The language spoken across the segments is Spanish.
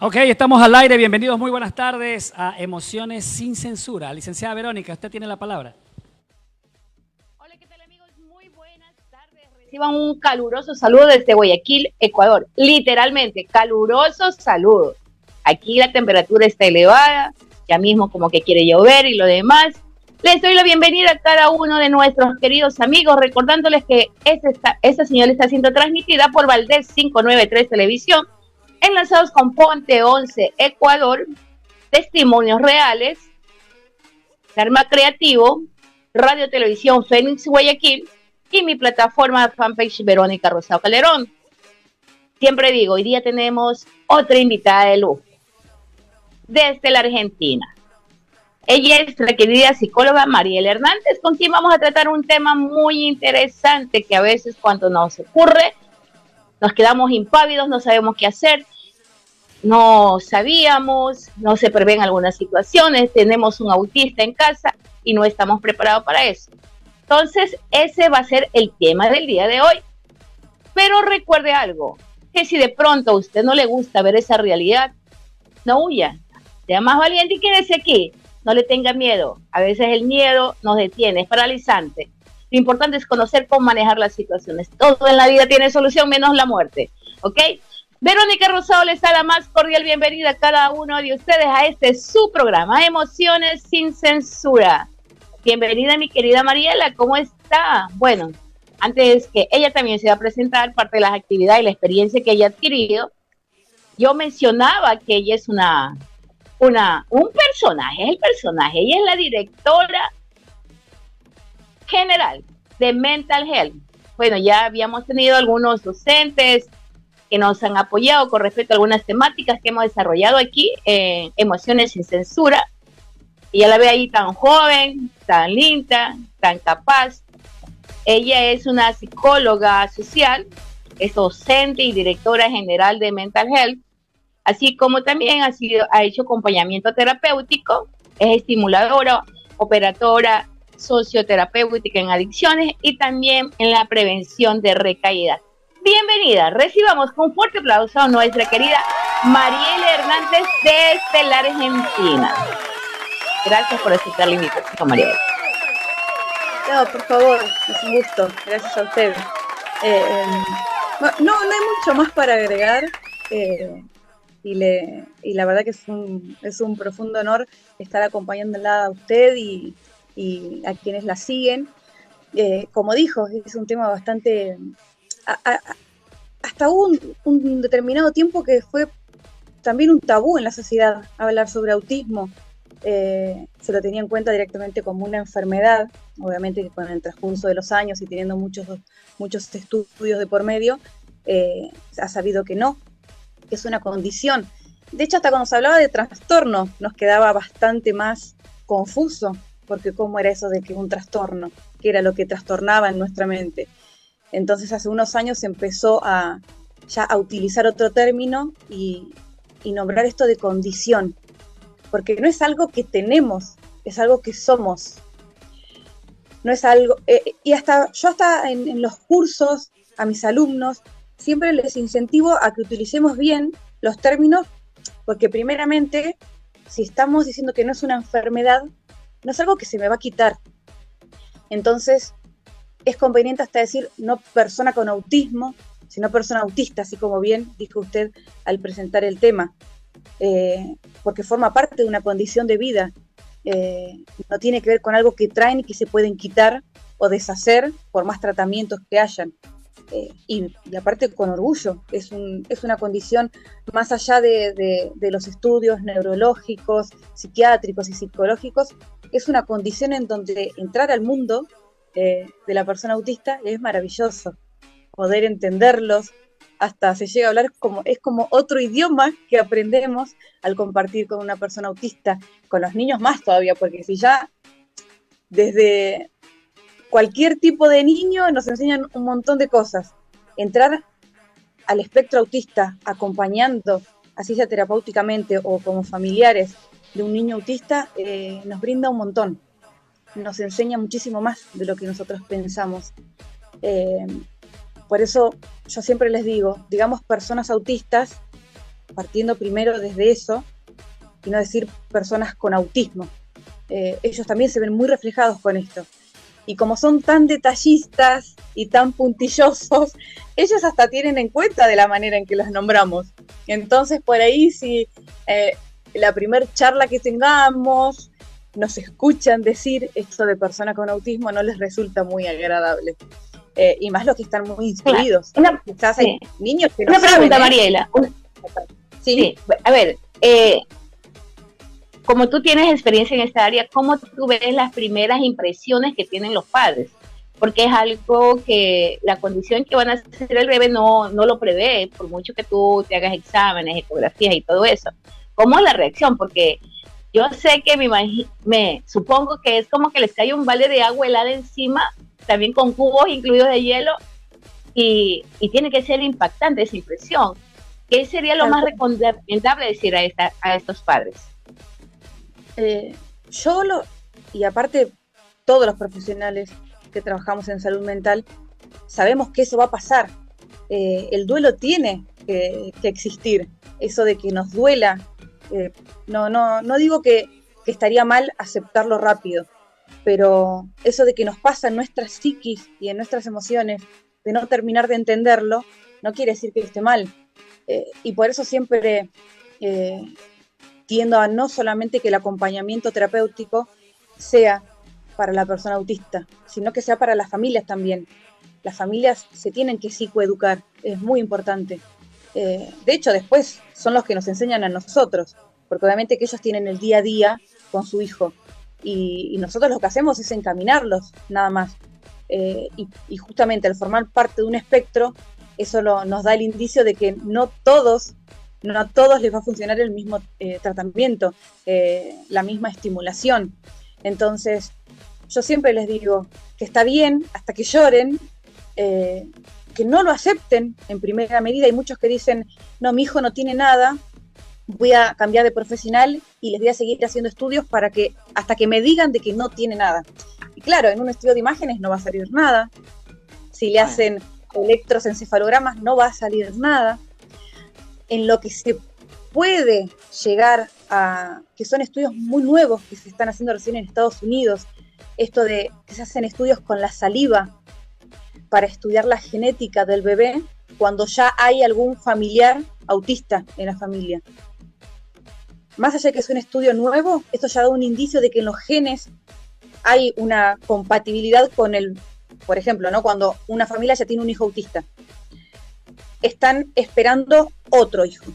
Ok, estamos al aire. Bienvenidos, muy buenas tardes a Emociones sin Censura. Licenciada Verónica, usted tiene la palabra. Hola, ¿qué tal, amigos? Muy buenas tardes. Reciban un caluroso saludo desde Guayaquil, Ecuador. Literalmente, caluroso saludo. Aquí la temperatura está elevada, ya mismo como que quiere llover y lo demás. Les doy la bienvenida a cada uno de nuestros queridos amigos, recordándoles que esta señal está siendo transmitida por Valdés 593 Televisión, enlazados con Ponte 11 Ecuador, Testimonios Reales, Karma Creativo, Radio Televisión Fénix Guayaquil y mi plataforma fanpage Verónica Rosado Calderón. Siempre digo, hoy día tenemos otra invitada de lujo desde la Argentina. Ella es la querida psicóloga Mariela Hernández, con quien vamos a tratar un tema muy interesante que a veces cuando nos ocurre nos quedamos impávidos, no sabemos qué hacer, no sabíamos, no se prevén algunas situaciones, tenemos un autista en casa y no estamos preparados para eso. Entonces, ese va a ser el tema del día de hoy. Pero recuerde algo, que si de pronto a usted no le gusta ver esa realidad, no huya, sea más valiente y quédese aquí, no le tenga miedo. A veces el miedo nos detiene, es paralizante. Lo importante es conocer cómo manejar las situaciones. Todo en la vida tiene solución, menos la muerte, ¿ok? Verónica Rosado les da la más cordial bienvenida a cada uno de ustedes a este su programa, Emociones sin Censura. Bienvenida, mi querida Mariela, ¿cómo está? Bueno, antes que ella también se va a presentar parte de las actividades y la experiencia que ella ha adquirido, yo mencionaba que ella es un personaje, es el personaje, ella es la directora general de Mental Health. Bueno, ya habíamos tenido algunos docentes que nos han apoyado con respecto a algunas temáticas que hemos desarrollado aquí en Emociones sin Censura. Y ya la ve ahí tan joven, tan linda, tan capaz. Ella es una psicóloga social, es docente y directora general de Mental Health, así como también ha hecho acompañamiento terapéutico, es estimuladora, operadora socioterapéutica en adicciones y también en la prevención de recaídas. Bienvenida, recibamos con un fuerte aplauso a nuestra querida Mariela Hernández desde la Argentina. Gracias por aceptar la invitación, Mariela. No, por favor, es un gusto, gracias a usted. No hay mucho más para agregar, y la verdad que es un profundo honor estar acompañándola a usted y a quienes la siguen. Como dijo, es un tema bastante... hasta hubo un determinado tiempo que fue también un tabú en la sociedad hablar sobre autismo. Se lo tenía en cuenta directamente como una enfermedad, obviamente que con el transcurso de los años y teniendo muchos estudios de por medio, ha sabido que no, que es una condición. De hecho, hasta cuando se hablaba de trastorno nos quedaba bastante más confuso, porque cómo era eso de que un trastorno, qué era lo que trastornaba en nuestra mente. Entonces hace unos años se empezó a utilizar otro término y nombrar esto de condición, porque no es algo que tenemos, es algo que somos. No es algo... y yo en los cursos, a mis alumnos, siempre les incentivo a que utilicemos bien los términos, porque primeramente, si estamos diciendo que no es una enfermedad, no es algo que se me va a quitar. Entonces, es conveniente hasta decir no persona con autismo, sino persona autista, así como bien dijo usted al presentar el tema. Porque forma parte de una condición de vida, no tiene que ver con algo que traen y que se pueden quitar o deshacer por más tratamientos que hayan, y aparte con orgullo, es una condición más allá de los estudios neurológicos, psiquiátricos y psicológicos, es una condición en donde entrar al mundo de la persona autista es maravilloso, poder entenderlos, hasta se llega a hablar es como otro idioma que aprendemos al compartir con una persona autista, con los niños más todavía, porque si ya desde cualquier tipo de niño nos enseñan un montón de cosas, entrar al espectro autista acompañando, así sea terapéuticamente o como familiares de un niño autista, nos brinda un montón, nos enseña muchísimo más de lo que nosotros pensamos. Por eso yo siempre les digo, digamos personas autistas, partiendo primero desde eso, y no decir personas con autismo. Ellos también se ven muy reflejados con esto. Y como son tan detallistas y tan puntillosos, ellos hasta tienen en cuenta de la manera en que los nombramos. Entonces, por ahí, si la primer charla que tengamos nos escuchan decir esto de persona con autismo, no les resulta muy agradable. Y más los que están muy instruidos. Claro. Quizás hay niños que no Una saben, pregunta, Mariela. Sí. A ver, como tú tienes experiencia en esta área, ¿cómo tú ves las primeras impresiones que tienen los padres? Porque es algo que la condición que van a hacer el bebé no lo prevé, por mucho que tú te hagas exámenes, ecografías y todo eso. ¿Cómo es la reacción? Porque yo sé que me supongo que es como que les cae un balde de agua helada encima, también con cubos incluidos de hielo, y tiene que ser impactante esa impresión. ¿Qué sería lo más recomendable decir a estos padres? Y aparte todos los profesionales que trabajamos en salud mental, sabemos que eso va a pasar. El duelo tiene que existir. Eso de que nos duela, no digo que estaría mal aceptarlo rápido, pero eso de que nos pasa en nuestra psiquis y en nuestras emociones, de no terminar de entenderlo, no quiere decir que esté mal. Y por eso siempre tiendo a no solamente que el acompañamiento terapéutico sea para la persona autista, sino que sea para las familias también. Las familias se tienen que psicoeducar, es muy importante. De hecho, después son los que nos enseñan a nosotros, porque obviamente que ellos tienen el día a día con su hijo, y nosotros lo que hacemos es encaminarlos, nada más. Y justamente al formar parte de un espectro, eso nos da el indicio de que no a todos les va a funcionar el mismo tratamiento, la misma estimulación. Entonces, yo siempre les digo que está bien hasta que lloren, que no lo acepten en primera medida. Hay muchos que dicen, no, mi hijo no tiene nada, voy a cambiar de profesional y les voy a seguir haciendo estudios hasta que me digan de que no tiene nada. Y claro, en un estudio de imágenes no va a salir nada. Si le hacen electroencefalogramas no va a salir nada. En lo que se puede llegar a, que son estudios muy nuevos que se están haciendo recién en Estados Unidos, esto de que se hacen estudios con la saliva para estudiar la genética del bebé cuando ya hay algún familiar autista en la familia. Más allá de que es un estudio nuevo, esto ya da un indicio de que en los genes hay una compatibilidad con por ejemplo, ¿no? Cuando una familia ya tiene un hijo autista, están esperando otro hijo.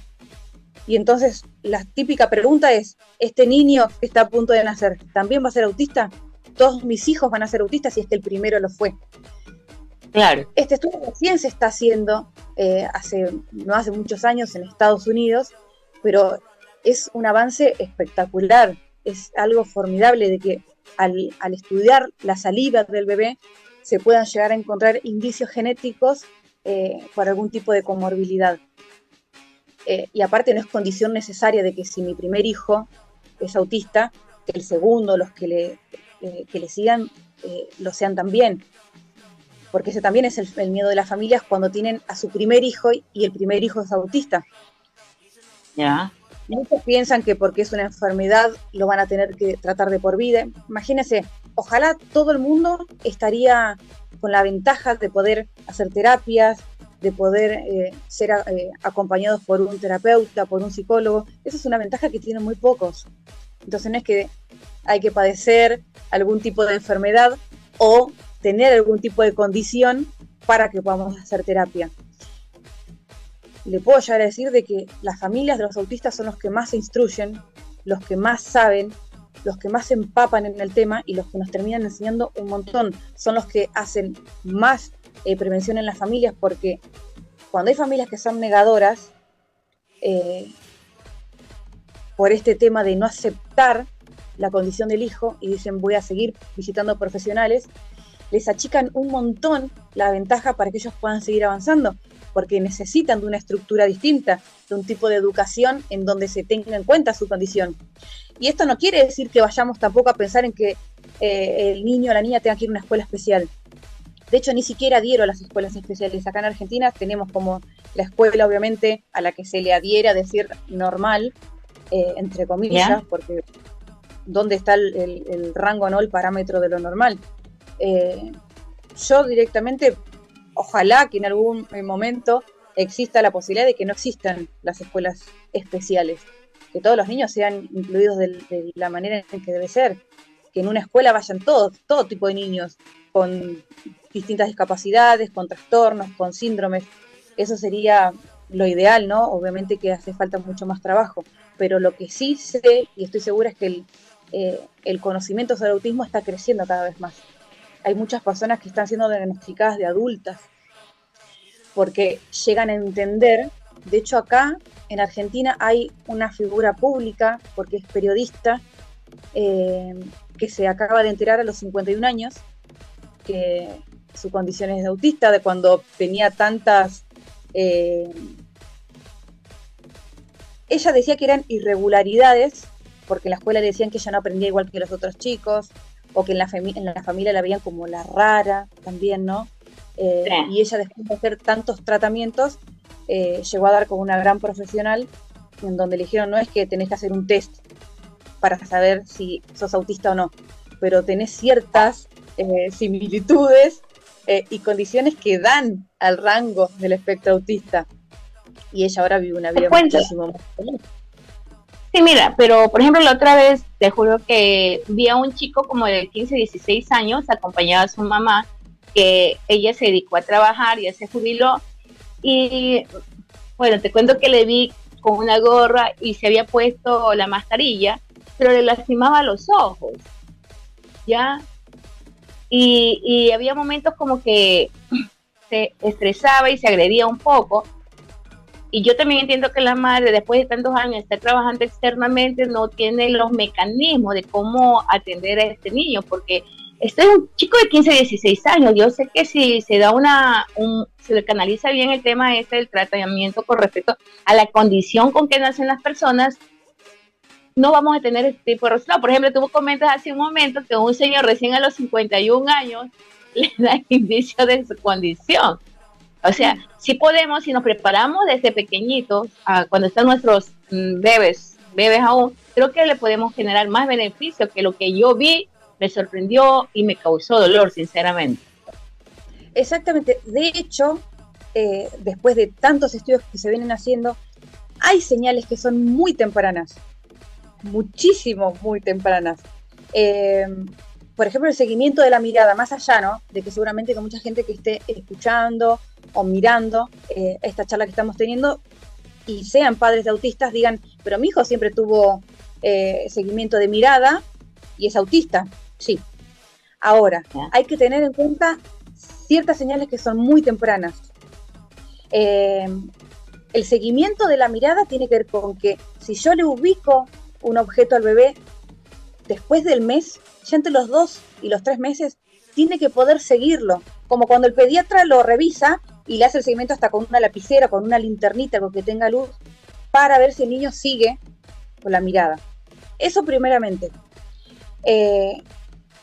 Y entonces la típica pregunta es, ¿este niño que está a punto de nacer también va a ser autista? ¿Todos mis hijos van a ser autistas si es que el primero lo fue? Claro. Este estudio recién se está haciendo no hace muchos años en Estados Unidos, pero es un avance espectacular. Es algo formidable de que al estudiar la saliva del bebé se puedan llegar a encontrar indicios genéticos por algún tipo de comorbilidad. Y aparte no es condición necesaria de que si mi primer hijo es autista, que el segundo, los que le sigan, lo sean también. Porque ese también es el miedo de las familias cuando tienen a su primer hijo y el primer hijo es autista. Ya. Muchos piensan que porque es una enfermedad lo van a tener que tratar de por vida. Imagínense, ojalá todo el mundo estaría con la ventaja de poder hacer terapias, de poder ser acompañados por un terapeuta, por un psicólogo. Esa es una ventaja que tienen muy pocos. Entonces no es que hay que padecer algún tipo de enfermedad o tener algún tipo de condición para que podamos hacer terapia. Le puedo llegar a decir de que las familias de los autistas son los que más se instruyen, los que más saben, los que más se empapan en el tema y los que nos terminan enseñando un montón. Son los que hacen más prevención en las familias, porque cuando hay familias que son negadoras por este tema de no aceptar la condición del hijo y dicen voy a seguir visitando profesionales, les achican un montón la ventaja para que ellos puedan seguir avanzando, porque necesitan de una estructura distinta, de un tipo de educación en donde se tenga en cuenta su condición. Y esto no quiere decir que vayamos tampoco a pensar en que el niño o la niña tenga que ir a una escuela especial. De hecho, ni siquiera adhiero a las escuelas especiales. Acá en Argentina tenemos como la escuela, obviamente, a la que se le adhiere a decir normal, entre comillas, ¿Ya? porque ¿dónde está el rango, no el parámetro de lo normal? Yo directamente, ojalá que en algún momento exista la posibilidad de que no existan las escuelas especiales, que todos los niños sean incluidos de la manera en que debe ser, que en una escuela vayan todo tipo de niños con distintas discapacidades, con trastornos, con síndromes. Eso sería lo ideal, ¿no? Obviamente que hace falta mucho más trabajo, pero lo que sí sé y estoy segura es que el conocimiento sobre autismo está creciendo cada vez más. Hay muchas personas que están siendo diagnosticadas de adultas porque llegan a entender. De hecho, acá en Argentina hay una figura pública, porque es periodista, que se acaba de enterar a los 51 años que su condición es de autista, de cuando tenía tantas... ella decía que eran irregularidades, porque en la escuela le decían que ella no aprendía igual que los otros chicos, o que en la familia la veían como la rara también, ¿no? Sí. Y ella, después de hacer tantos tratamientos, llegó a dar con una gran profesional, en donde le dijeron, no es que tenés que hacer un test para saber si sos autista o no, pero tenés ciertas similitudes y condiciones que dan al rango del espectro autista. Y ella ahora vive una vida muchísimo más feliz. Sí, mira, pero por ejemplo la otra vez te juro que vi a un chico como de 15, 16 años, acompañado a su mamá, que ella se dedicó a trabajar, ya se jubiló, y bueno, te cuento que le vi con una gorra y se había puesto la mascarilla, pero le lastimaba los ojos, ¿ya? Y había momentos como que se estresaba y se agredía un poco. Y yo también entiendo que la madre, después de tantos años de estar trabajando externamente, no tiene los mecanismos de cómo atender a este niño, porque este es un chico de 15, 16 años. Yo sé que si se da se le canaliza bien el tema del tratamiento con respecto a la condición con que nacen las personas, no vamos a tener este tipo de resultados. Por ejemplo, tú comentas hace un momento que un señor recién a los 51 años le da indicio de su condición. O sea, si podemos, si nos preparamos desde pequeñitos, cuando están nuestros bebés aún, creo que le podemos generar más beneficio que lo que yo vi, me sorprendió y me causó dolor, sinceramente. Exactamente. De hecho, después de tantos estudios que se vienen haciendo, hay señales que son muy tempranas, muchísimo, muy tempranas. Por ejemplo, el seguimiento de la mirada, más allá, ¿no? De que seguramente que mucha gente que esté escuchando o mirando esta charla que estamos teniendo y sean padres de autistas digan, pero mi hijo siempre tuvo seguimiento de mirada y es autista. Sí. Ahora, hay que tener en cuenta ciertas señales que son muy tempranas. El seguimiento de la mirada tiene que ver con que si yo le ubico un objeto al bebé, después del mes, ya entre los 2 y los 3 meses, tiene que poder seguirlo. Como cuando el pediatra lo revisa y le hace el seguimiento hasta con una lapicera, con una linternita, con que tenga luz, para ver si el niño sigue con la mirada. Eso primeramente.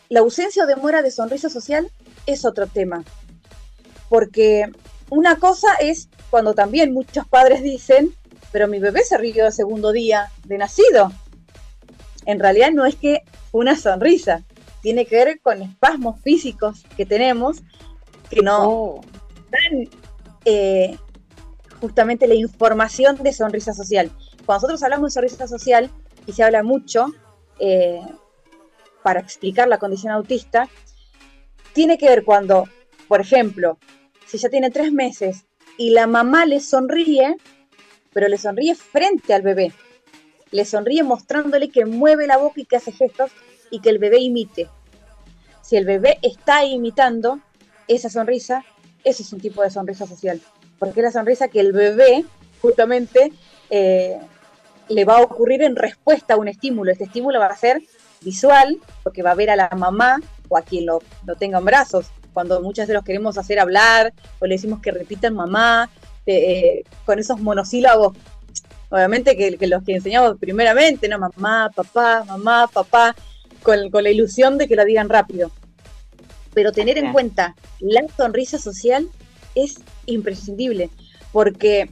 La ausencia o demora de sonrisa social es otro tema. Porque una cosa es cuando también muchos padres dicen, pero mi bebé se rió el segundo día de nacido. En realidad no es que una sonrisa, tiene que ver con espasmos físicos que tenemos que no dan justamente la información de sonrisa social. Cuando nosotros hablamos de sonrisa social, y se habla mucho para explicar la condición autista, tiene que ver cuando, por ejemplo, si ya tiene 3 meses y la mamá le sonríe, pero le sonríe frente al bebé, le sonríe mostrándole que mueve la boca y que hace gestos y que el bebé imite. Si el bebé está imitando esa sonrisa, eso es un tipo de sonrisa social, porque es la sonrisa que el bebé justamente le va a ocurrir en respuesta a un estímulo. Este estímulo va a ser visual, porque va a ver a la mamá o a quien lo tenga en brazos. Cuando muchas veces los queremos hacer hablar o le decimos que repitan mamá, con esos monosílabos, obviamente que los que enseñamos primeramente, ¿no? Mamá, papá, con la ilusión de que lo digan rápido. pero tener en cuenta la sonrisa social es imprescindible, porque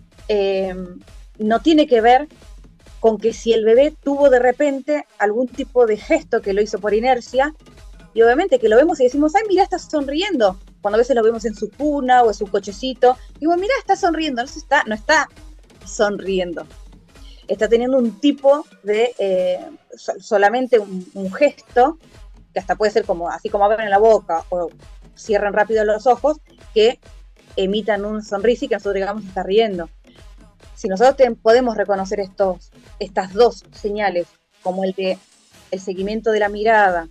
no tiene que ver con que si el bebé tuvo de repente algún tipo de gesto que lo hizo por inercia, y obviamente que lo vemos y decimos, ay, mira, está sonriendo, cuando a veces lo vemos en su cuna o en su cochecito, digo, mira, está sonriendo, no está sonriendo, está teniendo un tipo de, solamente un gesto, que hasta puede ser como así como abren la boca o cierran rápido los ojos, que emitan un sonrisa y que nosotros digamos está riendo. Si nosotros podemos reconocer estas dos señales, como el de el seguimiento de la mirada,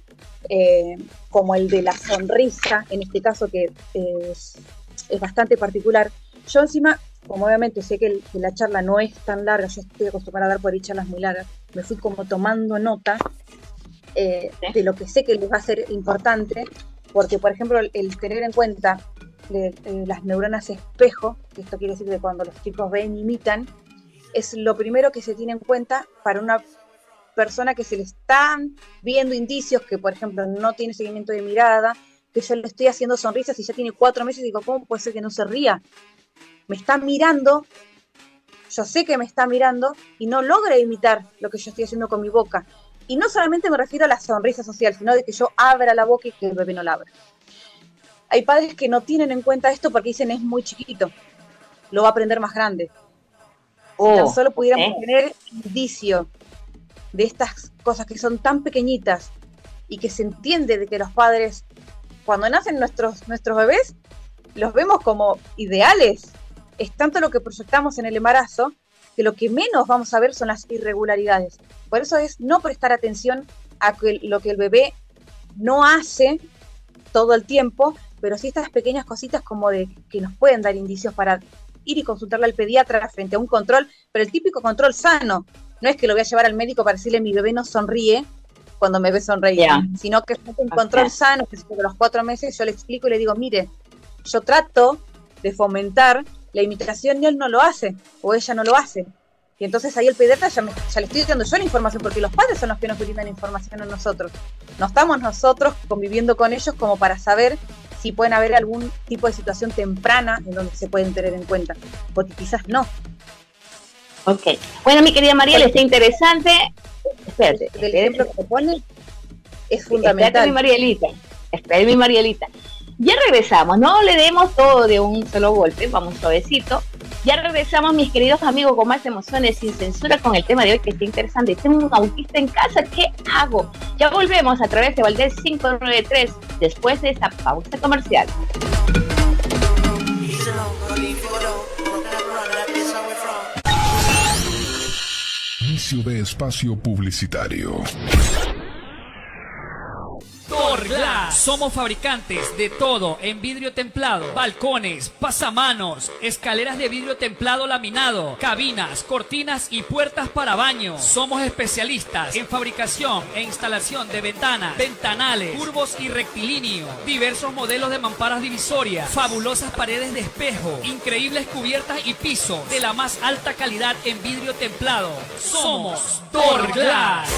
como el de la sonrisa, en este caso que es bastante particular, yo encima, como obviamente sé que la charla no es tan larga, yo estoy acostumbrada a dar por ahí charlas muy largas, me fui como tomando nota de lo que sé que les va a ser importante, porque por ejemplo el tener en cuenta las neuronas espejo, que esto quiere decir que cuando los chicos ven y imitan, es lo primero que se tiene en cuenta para una persona que se le están viendo indicios que por ejemplo no tiene seguimiento de mirada, que yo le estoy haciendo sonrisas y ya tiene 4 meses y digo, ¿cómo puede ser que no se ría? Me está mirando, yo sé que me está mirando y no logra imitar lo que yo estoy haciendo con mi boca. Y no solamente me refiero a la sonrisa social, sino de que yo abra la boca y que el bebé no la abra. Hay padres que no tienen en cuenta esto porque dicen es muy chiquito, lo va a aprender más grande. Si tan solo pudiéramos tener indicio de estas cosas que son tan pequeñitas y que se entiende de que los padres, cuando nacen nuestros bebés, los vemos como ideales. Es tanto lo que proyectamos en el embarazo que lo que menos vamos a ver son las irregularidades. Por eso es no prestar atención a lo que el bebé no hace todo el tiempo, pero sí estas pequeñas cositas como de que nos pueden dar indicios para ir y consultarle al pediatra frente a un control, pero el típico control sano. No es que lo voy a llevar al médico para decirle mi bebé no sonríe cuando me ve sonreír, sino que es un control sano, que de los 4 meses yo le explico y le digo, mire, yo trato de fomentar la imitación y él no lo hace, o ella no lo hace. Y entonces ahí el pediatra ya le estoy dando yo la información, porque los padres son los que nos brindan información a nosotros. No estamos nosotros conviviendo con ellos como para saber si pueden haber algún tipo de situación temprana en donde se pueden tener en cuenta, porque quizás no. Ok. Bueno, mi querida Mariela, está interesante. Espérate. El ejemplo que te pone es fundamental. Espérate, mi Marielita. Ya regresamos, no le demos todo de un solo golpe, vamos suavecito. Ya regresamos, mis queridos amigos, con más emociones sin censura con el tema de hoy que está interesante. Tengo un autista en casa, ¿qué hago? Ya volvemos a través de Valdés 593 después de esta pausa comercial. Inicio de espacio publicitario. Torglass. Somos fabricantes de todo en vidrio templado, balcones, pasamanos, escaleras de vidrio templado laminado, cabinas, cortinas y puertas para baño. Somos especialistas en fabricación e instalación de ventanas, ventanales, curvos y rectilíneos, diversos modelos de mamparas divisorias, fabulosas paredes de espejo, increíbles cubiertas y pisos de la más alta calidad en vidrio templado. Somos Torglass.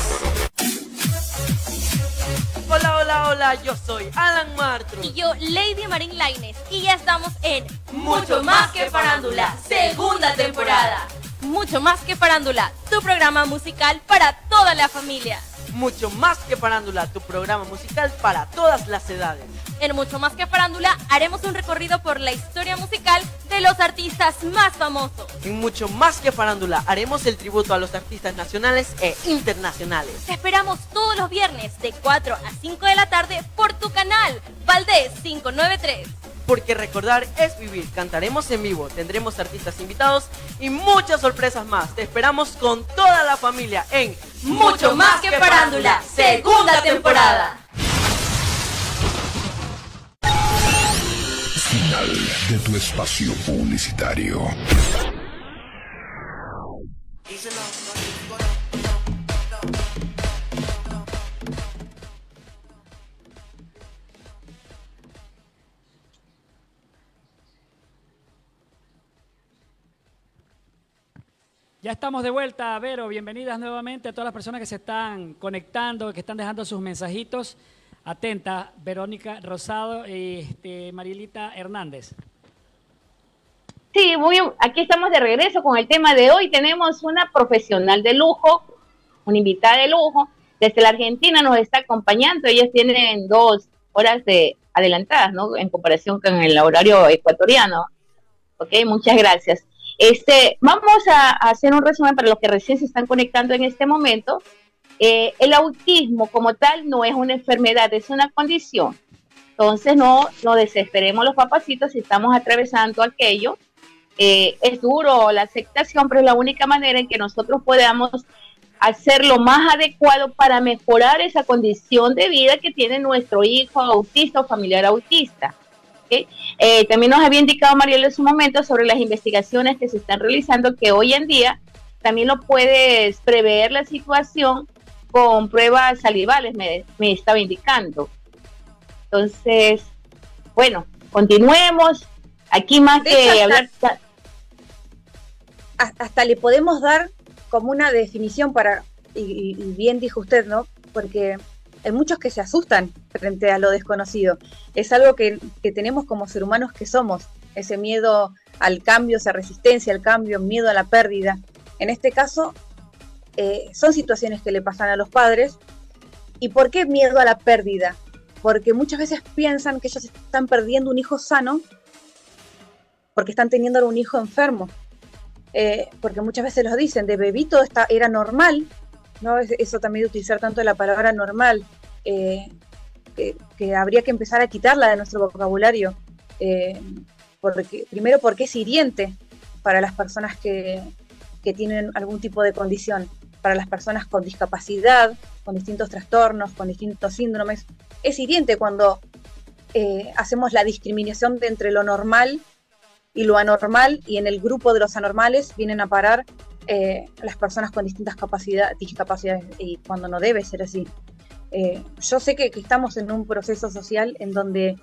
Hola, hola, hola, yo soy Alan Martru. Y yo, Lady Marín Lainez. Y ya estamos en Mucho Más que Farándula, segunda temporada. Mucho Más que Farándula, tu programa musical para toda la familia. Mucho Más que Farándula, tu programa musical para todas las edades. En Mucho Más que Farándula haremos un recorrido por la historia musical de los artistas más famosos. En Mucho Más que Farándula haremos el tributo a los artistas nacionales e internacionales. Te esperamos todos los viernes de 4 a 5 de la tarde por tu canal Valdés 593. Porque recordar es vivir. Cantaremos en vivo, tendremos artistas invitados y muchas sorpresas más. Te esperamos con toda la familia en Mucho Más que Farándula, segunda temporada. Final de tu espacio publicitario. Ya estamos de vuelta, Vero. Bienvenidas nuevamente a todas las personas que se están conectando, que están dejando sus mensajitos Atenta, Verónica Rosado y Marielita Hernández. Sí, aquí estamos de regreso con el tema de hoy. Tenemos una profesional de lujo, una invitada de lujo. Desde la Argentina nos está acompañando. Ellos tienen 2 horas de adelantadas, ¿no? En comparación con el horario ecuatoriano. Ok, muchas gracias. Vamos a hacer un resumen para los que recién se están conectando en este momento. El autismo como tal no es una enfermedad, es una condición. Entonces no desesperemos los papacitos si estamos atravesando aquello. Es duro la aceptación, pero es la única manera en que nosotros podamos hacer lo más adecuado para mejorar esa condición de vida que tiene nuestro hijo autista o familiar autista. ¿Okay? También nos había indicado Mariela en su momento sobre las investigaciones que se están realizando, que hoy en día también lo puedes prever la situación con pruebas salivales, me estaba indicando. Entonces, bueno, continuemos. Aquí más De que hecho, hablar... Hasta le podemos dar como una definición y bien dijo usted, ¿no? Porque hay muchos que se asustan frente a lo desconocido. Es algo que tenemos como seres humanos que somos, ese miedo al cambio, esa resistencia al cambio, miedo a la pérdida. En este caso, son situaciones que le pasan a los padres. ¿Y por qué miedo a la pérdida? Porque muchas veces piensan que ellos están perdiendo un hijo sano porque están teniendo un hijo enfermo. Porque muchas veces los dicen, de bebito era normal, ¿no? Eso también de utilizar tanto la palabra normal, que habría que empezar a quitarla de nuestro vocabulario, primero porque es hiriente para las personas que tienen algún tipo de condición, para las personas con discapacidad, con distintos trastornos, con distintos síndromes. Es hiriente cuando hacemos la discriminación de entre lo normal y lo anormal, y en el grupo de los anormales vienen a parar las personas con distintas discapacidades, y cuando no debe ser así. Yo sé que estamos en un proceso social en donde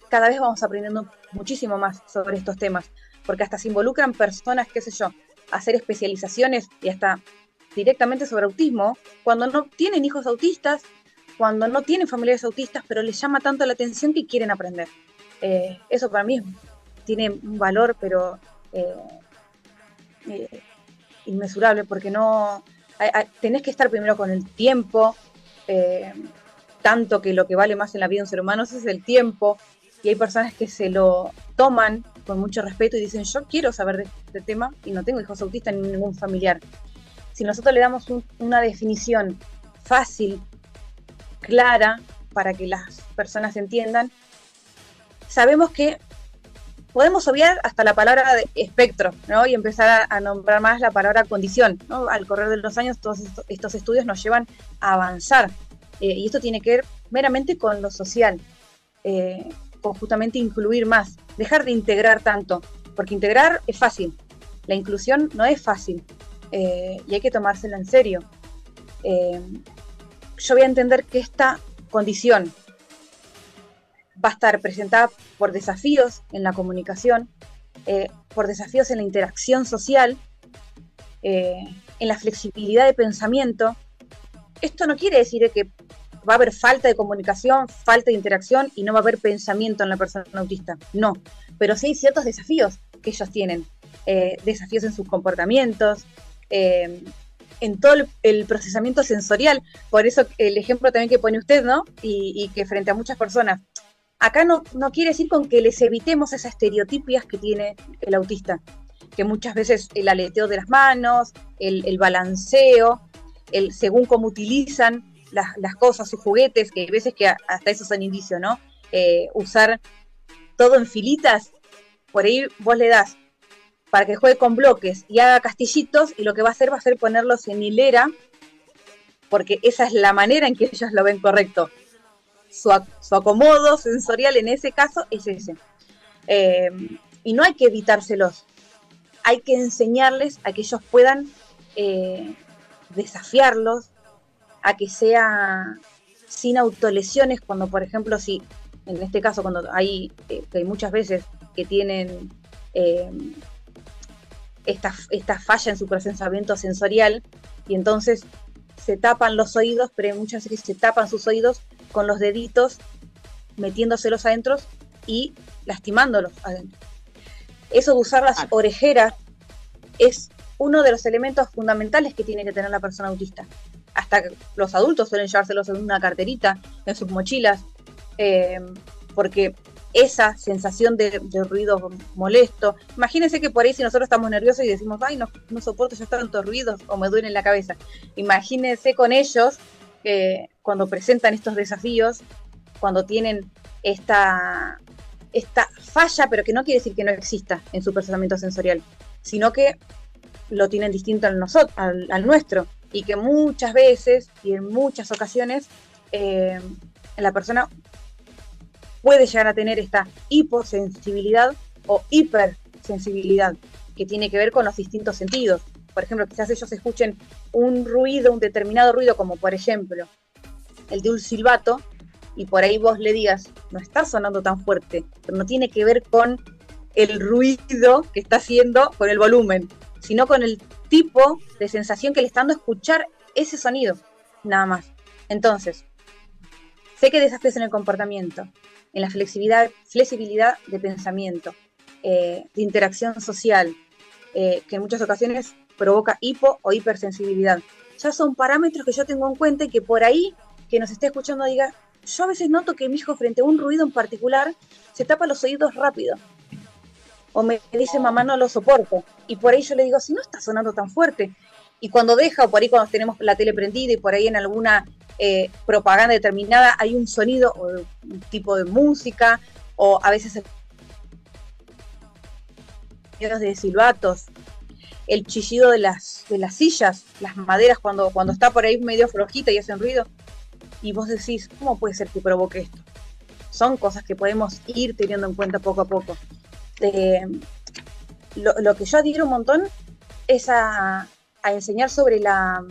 cada vez vamos aprendiendo muchísimo más sobre estos temas, porque hasta se involucran personas, qué sé yo, a hacer especializaciones y hasta directamente sobre autismo, cuando no tienen hijos autistas, cuando no tienen familiares autistas, pero les llama tanto la atención que quieren aprender. Eso para mí tiene un valor, pero inmesurable, porque no tenés que estar primero con el tiempo, tanto que lo que vale más en la vida de un ser humano es el tiempo, y hay personas que se lo toman con mucho respeto y dicen, yo quiero saber de este tema y no tengo hijos autistas ni ningún familiar. Si nosotros le damos una definición fácil, clara, para que las personas entiendan, sabemos que podemos obviar hasta la palabra de espectro, ¿no? Y empezar a nombrar más la palabra condición, ¿no? Al correr de los años, todos estos estudios nos llevan a avanzar. Y esto tiene que ver meramente con lo social, con justamente incluir más, dejar de integrar tanto, porque integrar es fácil, la inclusión no es fácil, y hay que tomársela en serio. Yo voy a entender que esta condición va a estar presentada por desafíos en la comunicación, por desafíos en la interacción social, en la flexibilidad de pensamiento. Esto no quiere decir que va a haber falta de comunicación, falta de interacción y no va a haber pensamiento en la persona autista. No, pero sí hay ciertos desafíos que ellos tienen, desafíos en sus comportamientos, en todo el procesamiento sensorial. Por eso el ejemplo también que pone usted, ¿no? Y que frente a muchas personas, acá no quiere decir con que les evitemos esas estereotipias que tiene el autista, que muchas veces el aleteo de las manos, el balanceo, según cómo utilizan las cosas, sus juguetes, que hay veces que hasta eso son indicios, ¿no? Usar todo en filitas, por ahí vos le das para que juegue con bloques y haga castillitos, y lo que va a hacer ponerlos en hilera, porque esa es la manera en que ellos lo ven correcto. Su acomodo sensorial en ese caso es ese. Y no hay que evitárselos, hay que enseñarles a que ellos puedan desafiarlos, a que sea sin autolesiones, cuando por ejemplo, si en este caso cuando hay muchas veces que tienen esta falla en su procesamiento sensorial, y entonces se tapan los oídos, pero hay muchas veces que se tapan sus oídos con los deditos metiéndoselos adentro y lastimándolos adentro. Eso de usar las orejeras es uno de los elementos fundamentales que tiene que tener la persona autista. Hasta los adultos suelen llevárselos en una carterita, en sus mochilas, porque esa sensación de ruido molesto, imagínense que por ahí si nosotros estamos nerviosos y decimos, ay, no soporto ya tantos ruidos o me duele en la cabeza. Imagínense con ellos cuando presentan estos desafíos, cuando tienen esta falla, pero que no quiere decir que no exista en su procesamiento sensorial, sino que lo tienen distinto al nuestro, y que muchas veces y en muchas ocasiones la persona puede llegar a tener esta hiposensibilidad o hipersensibilidad, que tiene que ver con los distintos sentidos. Por ejemplo, quizás ellos escuchen un ruido, un determinado ruido, como por ejemplo el de un silbato, y por ahí vos le digas, no está sonando tan fuerte, pero no tiene que ver con el ruido que está haciendo, con el volumen, sino con el tipo de sensación que le está dando escuchar ese sonido, nada más. Entonces, sé que desafíos en el comportamiento, en la flexibilidad de pensamiento, de interacción social, que en muchas ocasiones provoca hipo o hipersensibilidad. Ya son parámetros que yo tengo en cuenta y que por ahí, que nos esté escuchando diga, yo a veces noto que mi hijo frente a un ruido en particular se tapa los oídos rápido. O me dice, mamá, no lo soporto. Y por ahí yo le digo, si no está sonando tan fuerte. Y cuando deja, o por ahí cuando tenemos la tele prendida y por ahí en alguna propaganda determinada hay un sonido o un tipo de música, o a veces de silbatos, el chillido de las sillas, las maderas cuando está por ahí medio flojita y hacen ruido. Y vos decís, ¿cómo puede ser que provoque esto? Son cosas que podemos ir teniendo en cuenta poco a poco. Lo que yo adhiero un montón es a enseñar sobre la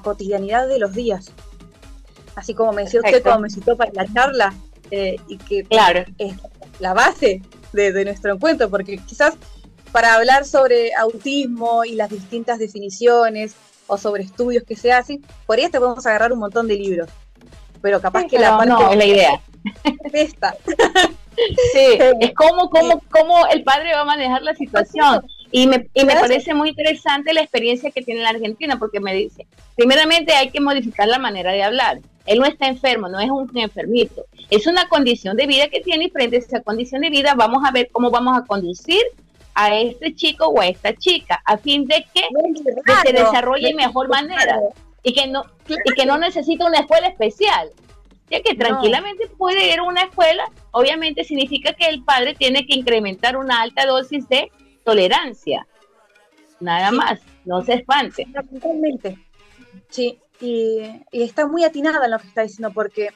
cotidianidad de los días. Así como me decía usted, como me citó para la charla, y que claro, es la base de nuestro encuentro, porque quizás para hablar sobre autismo y las distintas definiciones o sobre estudios que se hacen, por ahí hasta podemos agarrar un montón de libros, pero capaz que la parte no es la idea. Esta. Sí, es cómo el padre va a manejar la situación. Y me parece muy interesante la experiencia que tiene la Argentina, porque me dice, primeramente hay que modificar la manera de hablar. Él no está enfermo, no es un enfermito. Es una condición de vida que tiene, y frente a esa condición de vida vamos a ver cómo vamos a conducir a este chico o a esta chica, a fin de que se desarrolle de mejor manera y que no necesita una escuela especial. Ya que tranquilamente puede ir a una escuela, obviamente significa que el padre tiene que incrementar una alta dosis de tolerancia. Nada más, no se espante. Totalmente. Sí, y está muy atinada en lo que está diciendo, porque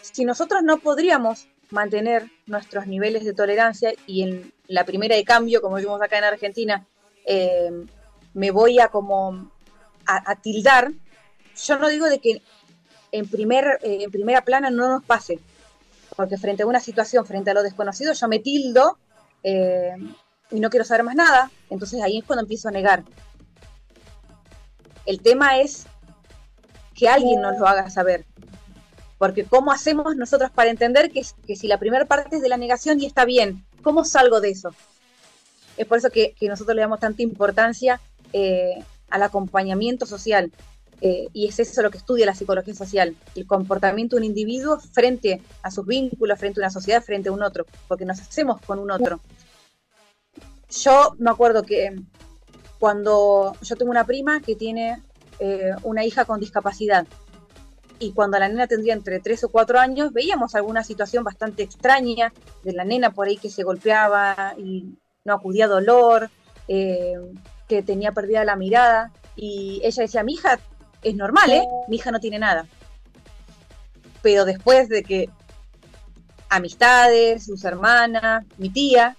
si nosotros no podríamos mantener nuestros niveles de tolerancia, y en la primera de cambio, como decimos acá en Argentina, me voy a tildar, yo no digo de que en primera plana no nos pase, porque frente a una situación, frente a lo desconocido, yo me tildo y no quiero saber más nada, entonces ahí es cuando empiezo a negar. El tema es que alguien nos lo haga saber, porque ¿cómo hacemos nosotros para entender que si la primera parte es de la negación y está bien, ¿cómo salgo de eso? Es por eso que nosotros le damos tanta importancia al acompañamiento social. Y es eso lo que estudia la psicología social, el comportamiento de un individuo frente a sus vínculos, frente a una sociedad, frente a un otro, porque nos hacemos con un otro. Yo me acuerdo que cuando yo tengo una prima que tiene una hija con discapacidad, y cuando la nena tendría entre 3 o 4 años, veíamos alguna situación bastante extraña de la nena por ahí que se golpeaba y no acudía a dolor, que tenía perdida la mirada, y ella decía, mi hija es normal, mi hija no tiene nada. Pero después de que amistades, sus hermanas, mi tía,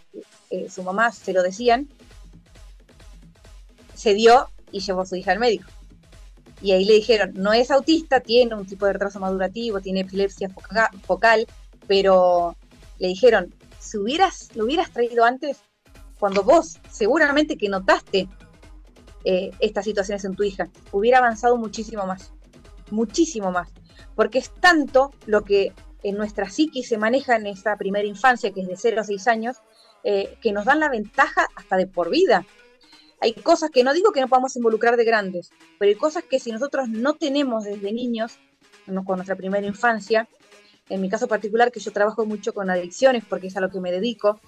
su mamá se lo decían, se dio y llevó a su hija al médico. Y ahí le dijeron, no es autista, tiene un tipo de retraso madurativo, tiene epilepsia focal, pero le dijeron, si lo hubieras traído antes, cuando vos seguramente que notaste estas situaciones en tu hija, hubiera avanzado muchísimo más. porque es tanto lo que en nuestra psiquis se maneja en esa primera infancia, que es de 0 a 6 años, que nos dan la ventaja hasta de por vida. Hay cosas que no digo que no podamos involucrar de grandes, pero hay cosas que si nosotros no tenemos desde niños, con nuestra primera infancia, en mi caso particular, que yo trabajo mucho con adicciones, porque es a lo que me dedico,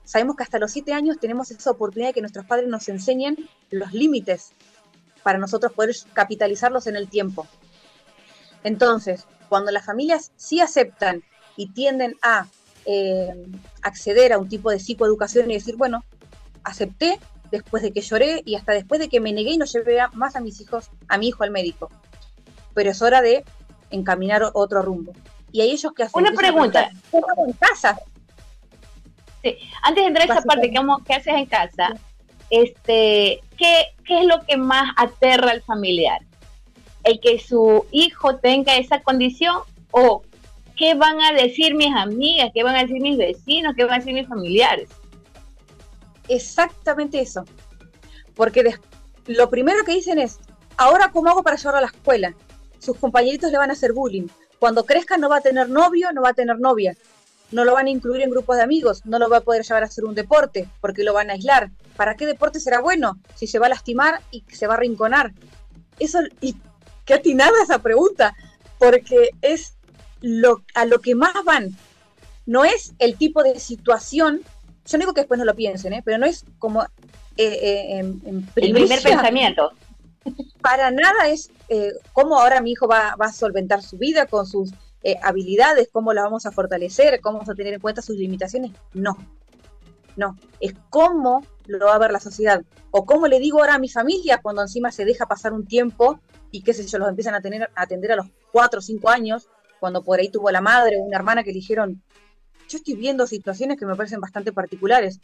sabemos que hasta los 7 años tenemos esa oportunidad de que nuestros padres nos enseñen los límites para nosotros poder capitalizarlos en el tiempo. Entonces, cuando las familias sí aceptan y tienden a acceder a un tipo de psicoeducación y decir, bueno, acepté después de que lloré y hasta después de que me negué y no llevé más a mi hijo al médico, pero es hora de encaminar otro rumbo. Y hay ellos que hacen... Una pregunta. ¿Qué hago en casa? Sí. Antes de entrar a esa parte, ¿qué haces en casa? ¿Qué es lo que más aterra al familiar? ¿El que su hijo tenga esa condición? ¿O qué van a decir mis amigas? ¿Qué van a decir mis vecinos? ¿Qué van a decir mis familiares? Exactamente eso. Porque lo primero que dicen es, ahora ¿cómo hago para llevarlo a la escuela? Sus compañeritos le van a hacer bullying. Cuando crezca no va a tener novio, no va a tener novia. No lo van a incluir en grupos de amigos, no lo va a poder llevar a hacer un deporte, porque lo van a aislar. ¿Para qué deporte será bueno? Si se va a lastimar y se va a arrinconar. Eso, y qué atinada esa pregunta, porque es a lo que más van. No es el tipo de situación, yo no digo que después no lo piensen, pero no es como en el primer pensamiento. Para nada es cómo ahora mi hijo va a solventar su vida con sus habilidades, cómo la vamos a fortalecer, cómo vamos a tener en cuenta sus limitaciones. No, es cómo lo va a ver la sociedad, o cómo le digo ahora a mi familia cuando encima se deja pasar un tiempo y qué sé yo, los empiezan a atender a los 4 o 5 años, cuando por ahí tuvo la madre o una hermana que le dijeron, yo estoy viendo situaciones que me parecen bastante particulares,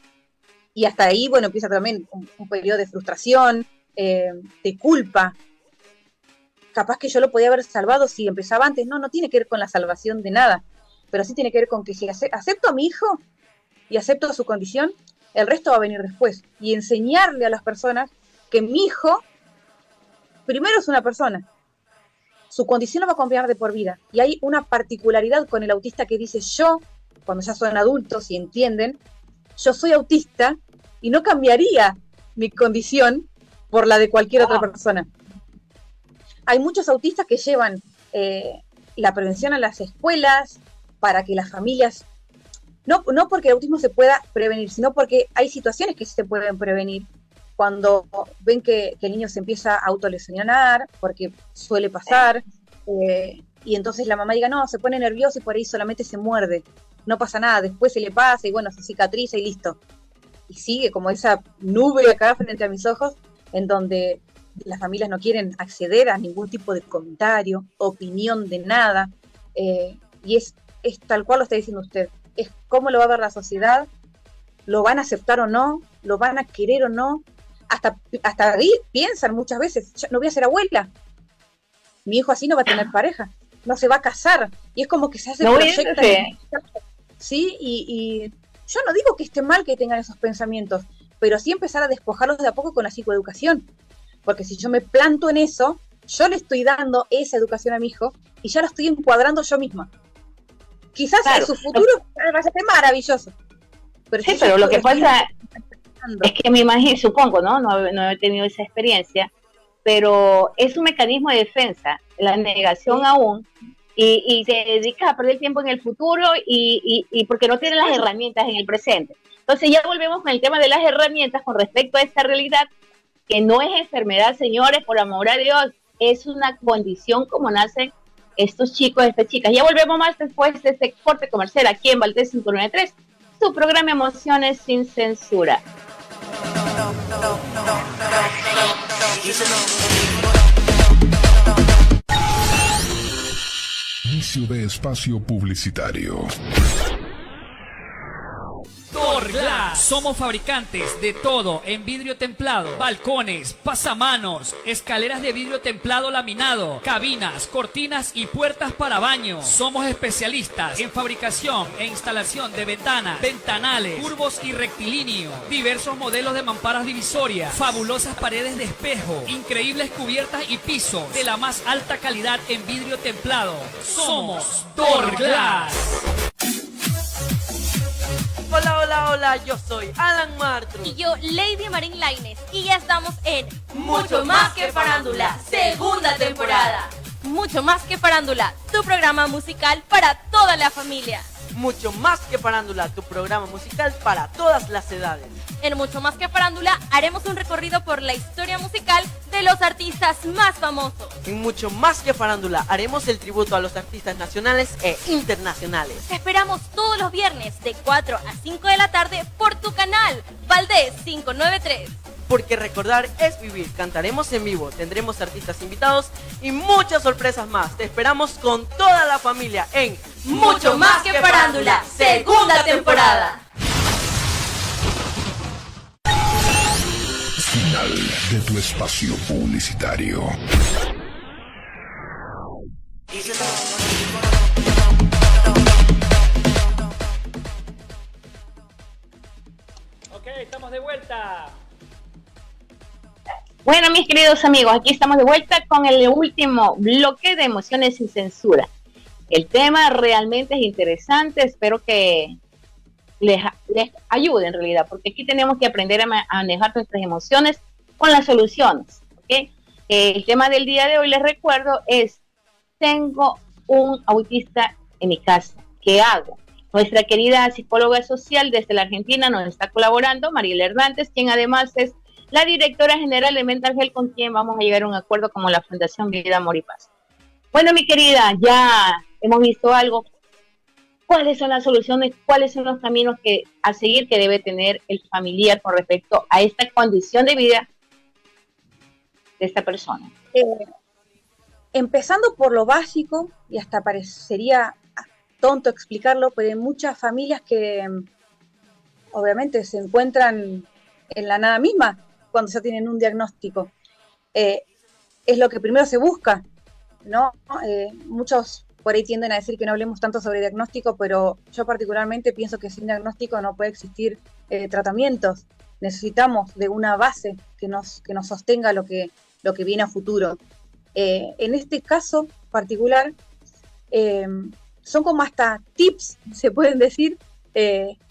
y hasta ahí, bueno, empieza también un periodo de frustración, de culpa. Capaz que yo lo podía haber salvado si empezaba antes. No tiene que ver con la salvación de nada, pero sí tiene que ver con que si acepto a mi hijo y acepto su condición, el resto va a venir después, y enseñarle a las personas que mi hijo primero es una persona, su condición lo va a acompañar de por vida, y hay una particularidad con el autista que dice, yo, cuando ya son adultos y entienden, yo soy autista y no cambiaría mi condición por la de cualquier otra persona. Hay muchos autistas que llevan la prevención a las escuelas para que las familias, no porque el autismo se pueda prevenir, sino porque hay situaciones que se pueden prevenir cuando ven que el niño se empieza a autolesionar, porque suele pasar, y entonces la mamá diga, no, se pone nervioso y por ahí solamente se muerde, no pasa nada, después se le pasa y bueno, se cicatriza y listo. Y sigue como esa nube acá frente a mis ojos, en donde las familias no quieren acceder a ningún tipo de comentario, opinión de nada, y es tal cual lo está diciendo usted, es cómo lo va a ver la sociedad, lo van a aceptar o no, lo van a querer o no, hasta ahí piensan muchas veces, yo no voy a ser abuela, mi hijo así no va a tener pareja, no se va a casar, y es como que se hace proyecto, ¿sí? Y yo no digo que esté mal que tengan esos pensamientos, pero sí empezar a despojarlos de a poco con la psicoeducación, porque si yo me planto en eso, yo le estoy dando esa educación a mi hijo y ya lo estoy encuadrando yo misma. Quizás en su futuro va a ser maravilloso. Pero sí, pero lo que pasa es que me imagino, supongo, no he tenido esa experiencia, pero es un mecanismo de defensa, la negación aún, y te dedicas a perder tiempo en el futuro y porque no tienes las herramientas en el presente. Entonces ya volvemos con el tema de las herramientas con respecto a esta realidad, que no es enfermedad, señores, por amor a Dios, es una condición como nacen estos chicos, estas chicas. Ya volvemos más después de este corte comercial aquí en Valdés 593, su programa Emociones sin Censura. Inicio de espacio publicitario. Torglass Glass. Somos fabricantes de todo en vidrio templado, balcones, pasamanos, escaleras de vidrio templado laminado, cabinas, cortinas y puertas para baño. Somos especialistas en fabricación e instalación de ventanas, ventanales, curvos y rectilíneos, diversos modelos de mamparas divisorias, fabulosas paredes de espejo, increíbles cubiertas y pisos de la más alta calidad en vidrio templado. Somos Door Glass. Hola, hola, hola, yo soy Alan Martru. Y yo, Lady Marín Lainez. Y ya estamos en Mucho Más que Farándula, segunda temporada. Mucho Más que Farándula, tu programa musical para toda la familia. Mucho Más que Farándula, tu programa musical para todas las edades. En Mucho Más que Farándula haremos un recorrido por la historia musical de los artistas más famosos. En Mucho Más que Farándula haremos el tributo a los artistas nacionales e internacionales. Te esperamos todos los viernes de 4 a 5 de la tarde por tu canal Valdés 593. Porque recordar es vivir. Cantaremos en vivo, tendremos artistas invitados y muchas sorpresas más. Te esperamos con toda la familia en Mucho Más que Farándula, segunda temporada. Final de tu espacio publicitario. Ok, estamos de vuelta. Bueno, mis queridos amigos, aquí estamos de vuelta con el último bloque de Emociones sin Censura. El tema realmente es interesante, espero que les ayude en realidad, porque aquí tenemos que aprender a manejar nuestras emociones con las soluciones, ¿ok? El tema del día de hoy, les recuerdo, es: tengo un autista en mi casa, ¿qué hago? Nuestra querida psicóloga social desde la Argentina nos está colaborando, Mariela Hernández, quien además es la directora general de Mental Health, con quien vamos a llegar a un acuerdo como la Fundación Vida, Amor y Paz. Bueno, mi querida, ya hemos visto algo. ¿Cuáles son las soluciones? ¿Cuáles son los caminos a seguir que debe tener el familiar con respecto a esta condición de vida de esta persona? Empezando por lo básico, y hasta parecería tonto explicarlo, pero hay muchas familias que obviamente se encuentran en la nada misma cuando ya tienen un diagnóstico. Es lo que primero se busca, ¿no? Muchos por ahí tienden a decir que no hablemos tanto sobre diagnóstico, pero yo particularmente pienso que sin diagnóstico no puede existir tratamientos. Necesitamos de una base que nos sostenga lo que viene a futuro. En este caso particular, son como hasta tips, se pueden decir,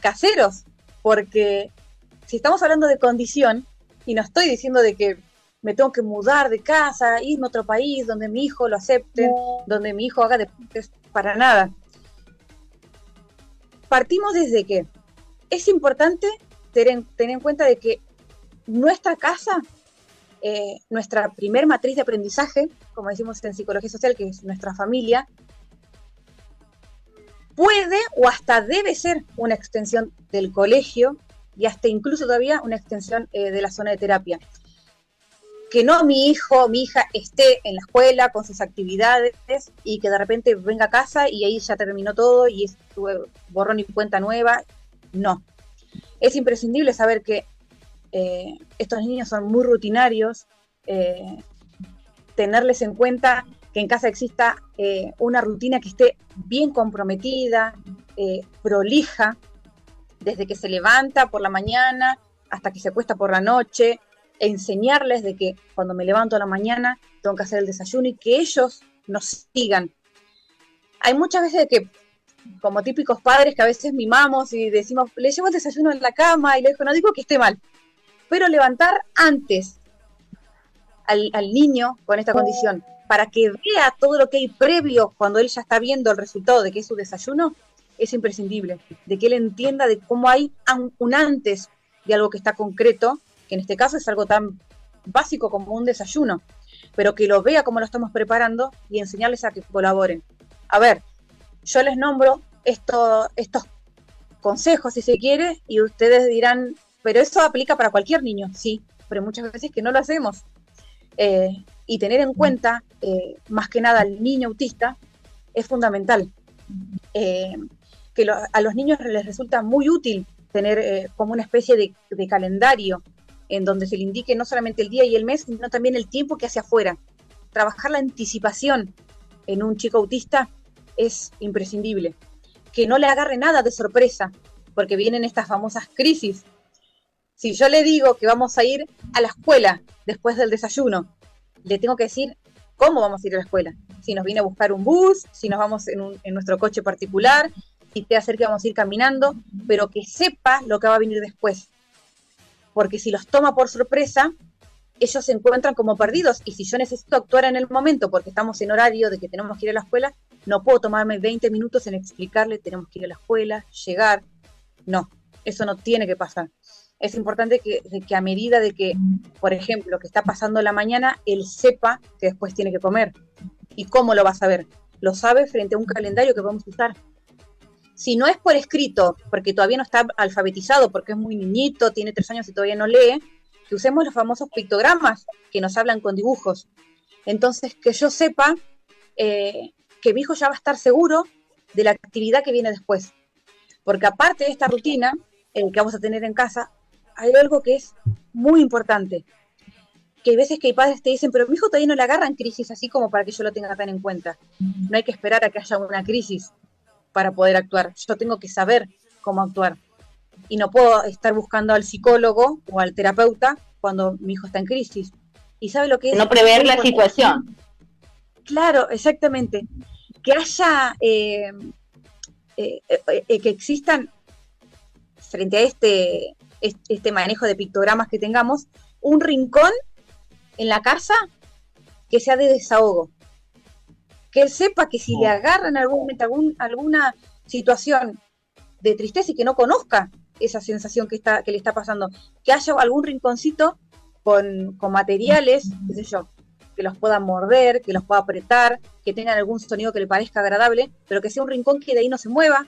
caseros, porque si estamos hablando de condición, y no estoy diciendo de que me tengo que mudar de casa, irme a otro país donde mi hijo lo acepte, donde mi hijo haga deportes, para nada. Partimos desde que es importante tener en cuenta de que nuestra casa, nuestra primer matriz de aprendizaje, como decimos en psicología social, que es nuestra familia, puede o hasta debe ser una extensión del colegio y hasta incluso todavía una extensión de la zona de terapia. Que no mi hijo, mi hija esté en la escuela con sus actividades y que de repente venga a casa y ahí ya terminó todo y es borrón y cuenta nueva. No. Es imprescindible saber que estos niños son muy rutinarios, tenerles en cuenta que en casa exista una rutina que esté bien comprometida, prolija, desde que se levanta por la mañana hasta que se acuesta por la noche, enseñarles de que cuando me levanto a la mañana tengo que hacer el desayuno y que ellos nos sigan. Hay muchas veces que, como típicos padres, que a veces mimamos y decimos, le llevo el desayuno en la cama y le digo, no digo que esté mal, pero levantar antes al niño con esta condición, para que vea todo lo que hay previo cuando él ya está viendo el resultado de que es su desayuno, es imprescindible, de que él entienda de cómo hay un antes de algo que está concreto, que en este caso es algo tan básico como un desayuno, pero que lo vea cómo lo estamos preparando y enseñarles a que colaboren. A ver, yo les nombro estos consejos, si se quiere, y ustedes dirán, pero eso aplica para cualquier niño, sí, pero muchas veces que no lo hacemos. Y tener en cuenta, más que nada, al niño autista es fundamental. Que a los niños les resulta muy útil tener como una especie de calendario en donde se le indique no solamente el día y el mes, sino también el tiempo que hace afuera. Trabajar la anticipación en un chico autista es imprescindible. Que no le agarre nada de sorpresa, porque vienen estas famosas crisis. Si yo le digo que vamos a ir a la escuela después del desayuno, le tengo que decir cómo vamos a ir a la escuela. Si nos viene a buscar un bus, si nos vamos en nuestro coche particular, si te hacer que vamos a ir caminando, pero que sepa lo que va a venir después. Porque si los toma por sorpresa, ellos se encuentran como perdidos, y si yo necesito actuar en el momento porque estamos en horario de que tenemos que ir a la escuela, no puedo tomarme 20 minutos en explicarle, tenemos que ir a la escuela, llegar. No, eso no tiene que pasar. Es importante que a medida de que, por ejemplo, que está pasando la mañana, él sepa que después tiene que comer. ¿Y cómo lo va a saber? Lo sabe frente a un calendario que podemos usar. Si no es por escrito, porque todavía no está alfabetizado, porque es muy niñito, tiene 3 años y todavía no lee, que usemos los famosos pictogramas que nos hablan con dibujos. Entonces, que yo sepa que mi hijo ya va a estar seguro de la actividad que viene después. Porque aparte de esta rutina que vamos a tener en casa, hay algo que es muy importante. Que hay veces que hay padres te dicen, pero mi hijo todavía no le agarran crisis así como para que yo lo tenga tan en cuenta. No hay que esperar a que haya una crisis para poder actuar. Yo tengo que saber cómo actuar. Y no puedo estar buscando al psicólogo o al terapeuta cuando mi hijo está en crisis. ¿Y sabe lo que es? No prever la situación. Claro, exactamente. Que haya, que existan, frente a este manejo de pictogramas que tengamos, un rincón en la casa que sea de desahogo. Que él sepa que si le agarran en algún momento alguna situación de tristeza y que no conozca esa sensación que le está pasando, que haya algún rinconcito con materiales, qué sé yo, que los pueda morder, que los pueda apretar, que tengan algún sonido que le parezca agradable, pero que sea un rincón que de ahí no se mueva,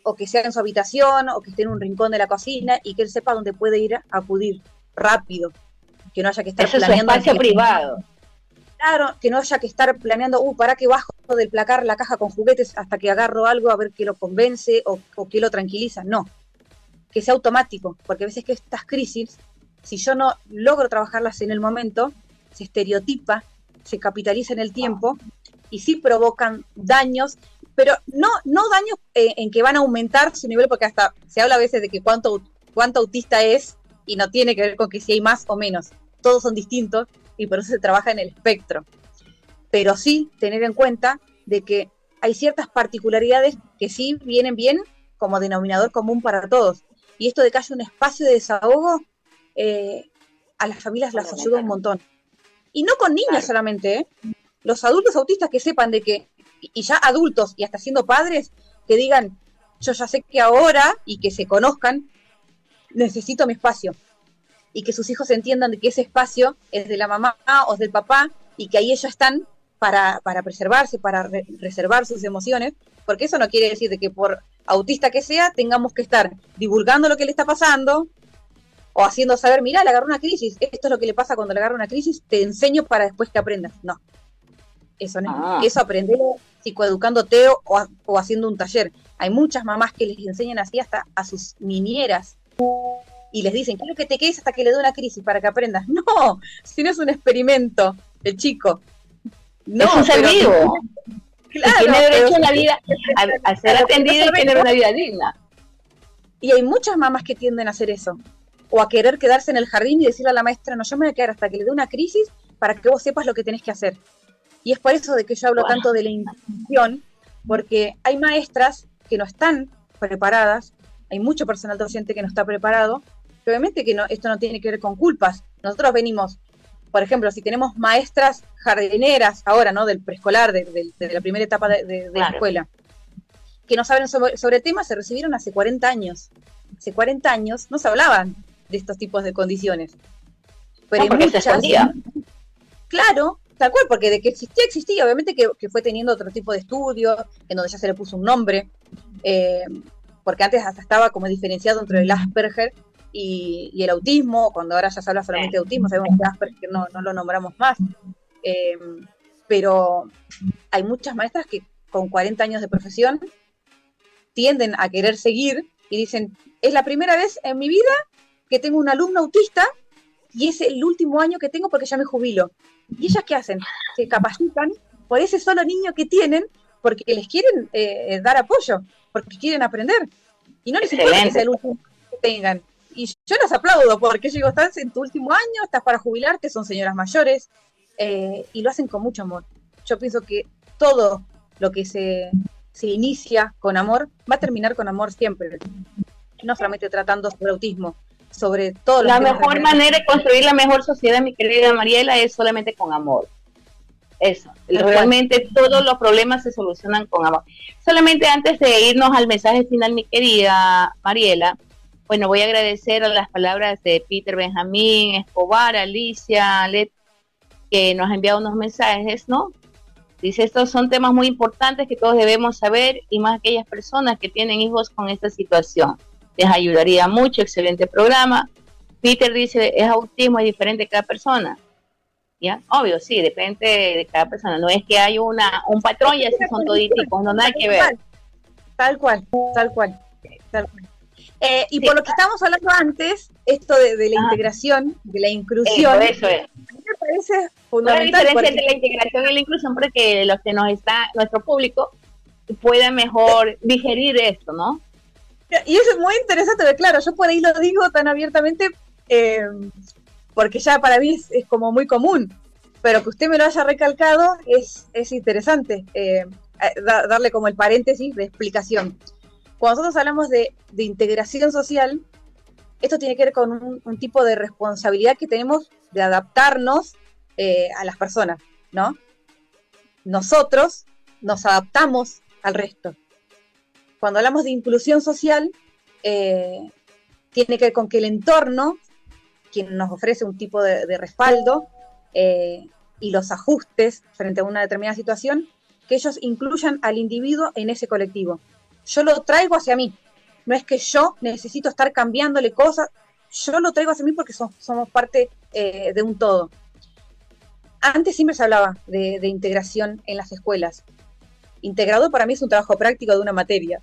o que sea en su habitación, o que esté en un rincón de la cocina, y que él sepa dónde puede ir a acudir rápido, que no haya que estar planeando. Es su espacio privado. Claro, que no haya que estar planeando, para que bajo del placar la caja con juguetes hasta que agarro algo a ver qué lo convence o qué lo tranquiliza. No, que sea automático, porque a veces que estas crisis, si yo no logro trabajarlas en el momento, se estereotipa, se capitaliza en el tiempo y sí provocan daños, pero no daños en que van a aumentar su nivel, porque hasta se habla a veces de que cuánto autista es y no tiene que ver con que si hay más o menos. Todos son distintos y por eso se trabaja en el espectro. Pero sí tener en cuenta de que hay ciertas particularidades que sí vienen bien como denominador común para todos. Y esto de que haya un espacio de desahogo, a las familias las ayuda un montón. Y no con niños solamente, los adultos autistas que sepan de que, y ya adultos y hasta siendo padres, que digan, yo ya sé que ahora, y que se conozcan, necesito mi espacio. Y que sus hijos entiendan de que ese espacio es de la mamá o del papá, y que ahí ellos están para preservarse, para reservar sus emociones, porque eso no quiere decir de que por autista que sea, tengamos que estar divulgando lo que le está pasando, o haciendo saber, mira, le agarró una crisis, esto es lo que le pasa cuando le agarra una crisis, te enseño para después que aprendas. No, eso no es, eso aprenderlo psicoeducándote o haciendo un taller. Hay muchas mamás que les enseñan así hasta a sus niñeras, y les dicen, quiero que te quedes hasta que le dé una crisis para que aprendas. No, si no es un experimento, el chico. No, es un ser vivo. Claro, tiene derecho a una vida, a ser atendido y tener una vida digna. Y hay muchas mamás que tienden a hacer eso. O a querer quedarse en el jardín y decirle a la maestra, no, yo me voy a quedar hasta que le dé una crisis para que vos sepas lo que tenés que hacer. Y es por eso de que yo hablo tanto de la inclusión, porque hay maestras que no están preparadas, hay mucho personal docente que no está preparado, que obviamente que esto no tiene que ver con culpas. Nosotros venimos, por ejemplo, si tenemos maestras jardineras ahora, ¿no? Del preescolar, de la primera etapa de la escuela, que no saben sobre temas, se recibieron hace 40 años. Hace 40 años no se hablaban de estos tipos de condiciones. Pero porque se escondía. Claro, tal cual, porque de que existía, obviamente que fue teniendo otro tipo de estudios, en donde ya se le puso un nombre, porque antes hasta estaba como diferenciado entre el Asperger y el autismo, cuando ahora ya se habla solamente de autismo, sabemos que Asperger no lo nombramos más, pero hay muchas maestras que con 40 años de profesión tienden a querer seguir y dicen, es la primera vez en mi vida que tengo un alumno autista y es el último año que tengo porque ya me jubilo. ¿Y ellas qué hacen? Se capacitan por ese solo niño que tienen porque les quieren dar apoyo, porque quieren aprender. Y no les importa que sea el último que tengan. Y yo las aplaudo porque yo digo, estás en tu último año, estás para jubilarte, son señoras mayores, y lo hacen con mucho amor. Yo pienso que todo lo que se inicia con amor va a terminar con amor siempre. No solamente tratando sobre autismo, sobre todo. La mejor manera de construir la mejor sociedad, mi querida Mariela, es solamente con amor. Eso, realmente todos los problemas se solucionan con amor. Solamente antes de irnos al mensaje final, mi querida Mariela, bueno, voy a agradecer a las palabras de Peter Benjamín Escobar, Alicia, Let, que nos ha enviado unos mensajes, ¿no? Dice, estos son temas muy importantes que todos debemos saber, y más aquellas personas que tienen hijos con esta situación. Les ayudaría mucho, excelente programa. Peter dice, es autismo, es diferente cada persona. ¿Ya? Obvio, sí, depende de cada persona. No es que hay un patrón y así son todíticos, no nada que ver. Tal cual. Y por lo que estábamos hablando antes, esto de la integración, de la inclusión, eso es. Me parece fundamental. La diferencia entre la integración y la inclusión, porque los que nuestro público pueda mejor digerir esto, ¿no? Y eso es muy interesante, porque claro, yo por ahí lo digo tan abiertamente, porque ya para mí es como muy común, pero que usted me lo haya recalcado es interesante, darle como el paréntesis de explicación. Cuando nosotros hablamos de integración social, esto tiene que ver con un tipo de responsabilidad que tenemos de adaptarnos a las personas, ¿no? Nosotros nos adaptamos al resto. Cuando hablamos de inclusión social, tiene que ver con que el entorno, quien nos ofrece un tipo de respaldo y los ajustes frente a una determinada situación, que ellos incluyan al individuo en ese colectivo. Yo lo traigo hacia mí. No es que yo necesito estar cambiándole cosas, yo lo traigo hacia mí porque somos parte de un todo. Antes siempre se hablaba de integración en las escuelas. Integrador para mí es un trabajo práctico de una materia.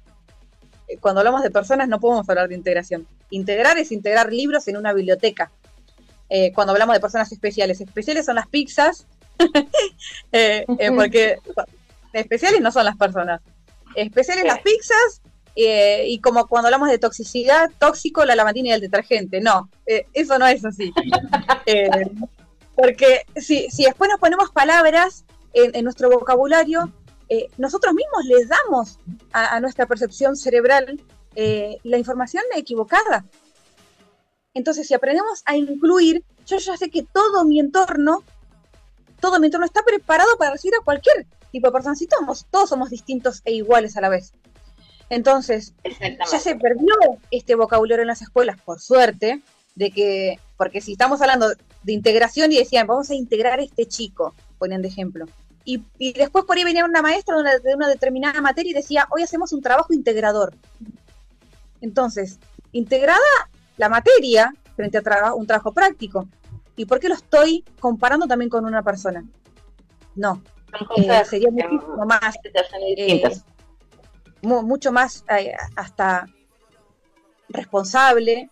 Cuando hablamos de personas no podemos hablar de integración. Integrar es integrar libros en una biblioteca. Cuando hablamos de personas especiales son las pizzas, porque especiales no son las personas. Especiales las pizzas, y como cuando hablamos de toxicidad, tóxico, la lavandina y el detergente. No, eso no es así. Porque si después nos ponemos palabras en nuestro vocabulario, nosotros mismos les damos a nuestra percepción cerebral la información equivocada. Entonces, si aprendemos a incluir, yo ya sé que todo mi entorno está preparado para recibir a cualquier tipo de persona. Si todos somos distintos e iguales a la vez. Entonces, ya se perdió este vocabulario en las escuelas, por suerte, porque si estamos hablando de integración y decían, vamos a integrar a este chico, ponían de ejemplo. Y después por ahí venía una maestra de una determinada materia y decía, hoy hacemos un trabajo integrador. Entonces, integrada la materia frente a un trabajo práctico. ¿Y por qué lo estoy comparando también con una persona? No, sería muchísimo más, mucho más hasta responsable,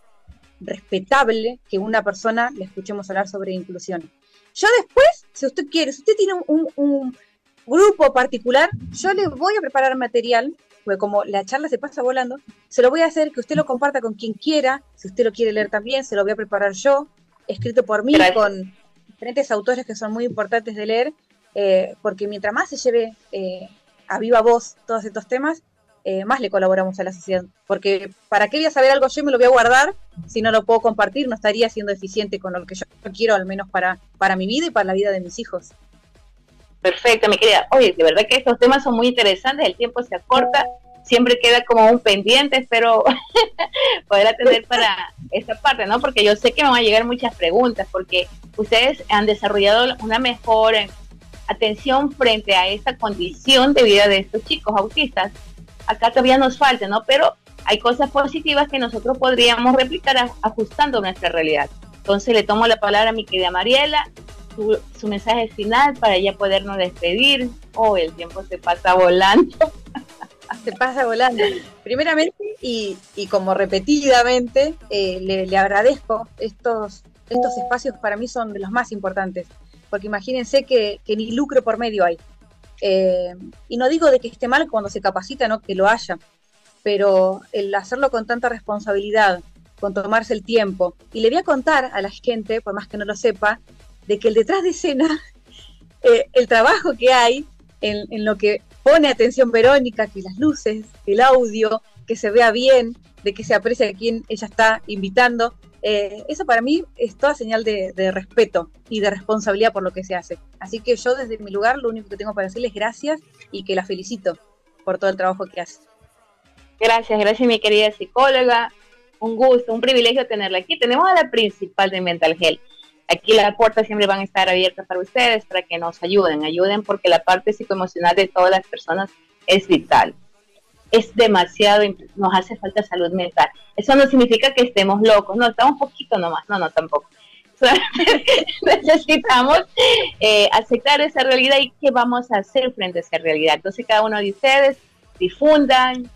respetable que una persona le escuchemos hablar sobre inclusión. Yo después, si usted tiene un grupo particular, yo le voy a preparar material, porque como la charla se pasa volando, se lo voy a hacer que usted lo comparta con quien quiera, si usted lo quiere leer también, se lo voy a preparar yo, escrito por mí, con diferentes autores que son muy importantes de leer, porque mientras más se lleve a viva voz todos estos temas, más le colaboramos a la sociedad. Porque ¿para qué voy a saber algo yo y me lo voy a guardar si no lo puedo compartir? No estaría siendo eficiente con lo que yo quiero, al menos para mi vida y para la vida de mis hijos. Perfecto, mi querida. Oye, de verdad que estos temas son muy interesantes, el tiempo se acorta, siempre queda como un pendiente, espero poder atender para esta parte, ¿no? Porque yo sé que me van a llegar muchas preguntas, porque ustedes han desarrollado una mejor atención frente a esta condición de vida de estos chicos autistas. Acá todavía nos falta, ¿no? Pero hay cosas positivas que nosotros podríamos replicar ajustando nuestra realidad. Entonces le tomo la palabra a mi querida Mariela, su mensaje final para ya podernos despedir. Oh, el tiempo se pasa volando. Se pasa volando. Primeramente, y como repetidamente le agradezco estos espacios. Para mí son de los más importantes, porque imagínense que ni lucro por medio hay. Y no digo de que esté mal cuando se capacita, no que lo haya, pero el hacerlo con tanta responsabilidad, con tomarse el tiempo. Y le voy a contar a la gente, por más que no lo sepa, de que el detrás de escena, el trabajo que hay en lo que pone atención Verónica, que las luces, que el audio, que se vea bien, de que se aprecie a quien ella está invitando, eso para mí es toda señal de respeto y de responsabilidad por lo que se hace. Así que yo desde mi lugar lo único que tengo para decirles es gracias y que la felicito por todo el trabajo que hace. Gracias mi querida psicóloga. Un gusto, un privilegio tenerla aquí. Tenemos a la principal de Mental Health. Aquí las puertas siempre van a estar abiertas para ustedes, para que nos ayuden porque la parte psicoemocional de todas las personas es vital. Es demasiado, nos hace falta salud mental. Eso no significa que estemos locos, no, estamos poquito nomás, no, tampoco. Necesitamos aceptar esa realidad y qué vamos a hacer frente a esa realidad. Entonces cada uno de ustedes difundan,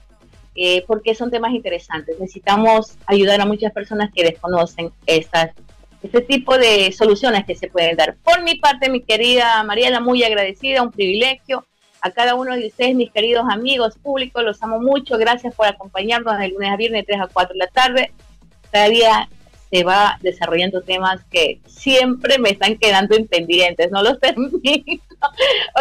porque son temas interesantes. Necesitamos ayudar a muchas personas que desconocen este tipo de soluciones que se pueden dar. Por mi parte, mi querida Mariela, muy agradecida, un privilegio. A cada uno de ustedes, mis queridos amigos públicos, los amo mucho. Gracias por acompañarnos de lunes a viernes de 3 a 4 de la tarde. Cada día se va desarrollando temas que siempre me están quedando en pendientes, no los termino.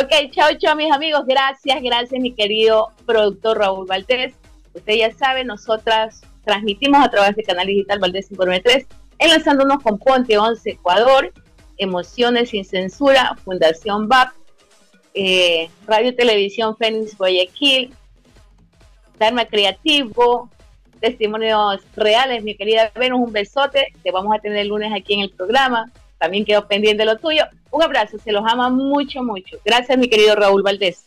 Ok, chao, mis amigos. Gracias, mi querido productor Raúl Valdés. Usted ya sabe, nosotras transmitimos a través del canal digital Valdés 593, enlazándonos con Ponte 11 Ecuador, Emociones sin Censura, Fundación VAP, Radio Televisión Fénix Guayaquil, Dharma Creativo, Testimonios Reales. Mi querida Venus, un besote, te vamos a tener el lunes aquí en el programa, también quedo pendiente de lo tuyo. Un abrazo, se los ama mucho. Gracias, mi querido Raúl Valdés.